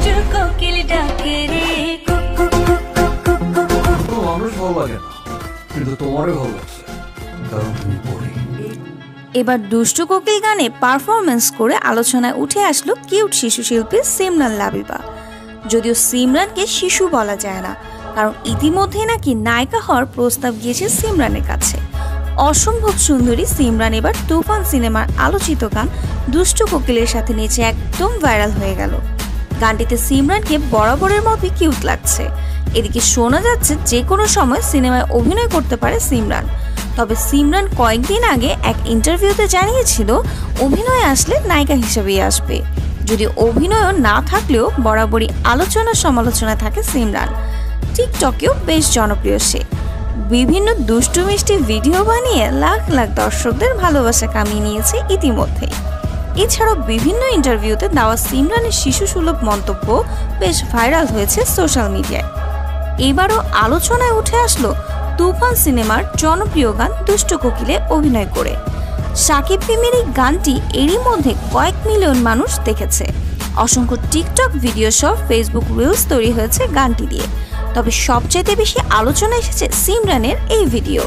দুষ্টু কোকিল ডাকে রে মানুষ ভালো লাগে না, কিন্তু তোমারই ভালো লাগছে কারণ তুমি পড়ি। এবার দুষ্টু কোকিল গানে পারফরমেন্স করে আলোচনায় উঠে আসলো কিউট শিশু শিল্পী সিমরান লাবিবা। যদিও সিমরানকে শিশু বলা যায় না, কারণ ইতিমধ্যেই নাকি নায়িকা হওয়ার প্রস্তাব গিয়েছে সিমরানের কাছে। অসম্ভব সুন্দরী সিমরান এবার তুফান সিনেমার আলোচিত গান দুষ্টু কোকিলের সাথে নেচে একদম ভাইরাল হয়ে গেল। গানটিতে সিমরানকে বরাবরের মতোই কিউট লাগছে। এদিকে শোনা যাচ্ছে যে কোনো সময় সিনেমায় অভিনয় করতে পারে সিমরান। তবে সিমরান কয়েকদিন আগে এক ইন্টারভিউতে জানিয়েছিল অভিনয় আসলে নায়িকা হিসেবেই আসবে। যদি অভিনয় না থাকলেও বরাবরই আলোচনা সমালোচনা থাকে সিমরান। টিকটকেও বেশ জনপ্রিয় সে। বিভিন্ন দুষ্টু মিষ্টি ভিডিও বানিয়ে লাখ লাখ দর্শকদের ভালোবাসা কামিয়ে নিয়েছে ইতিমধ্যেই। এছাড়াও বিভিন্ন ইন্টারভিউতে দেওয়া সিমরানের শিশুসুলভ মন্তব্য বেশ ভাইরাল হয়েছে সোশ্যাল মিডিয়ায়। এবারও আলোচনায় উঠে আসলো তুফান সিনেমার জনপ্রিয় গান দুষ্টু কোকিলে অভিনয় করে। সাকিব ফিল্মের এই গানটি এরই মধ্যে কয়েক মিলিয়ন মানুষ দেখেছে। অসংখ্য টিকটক ভিডিও সহ ফেসবুক রিলস তৈরি হয়েছে গানটি দিয়ে। তবে সবচেয়ে বেশি আলোচনা এসেছে সিমরানের এই ভিডিও।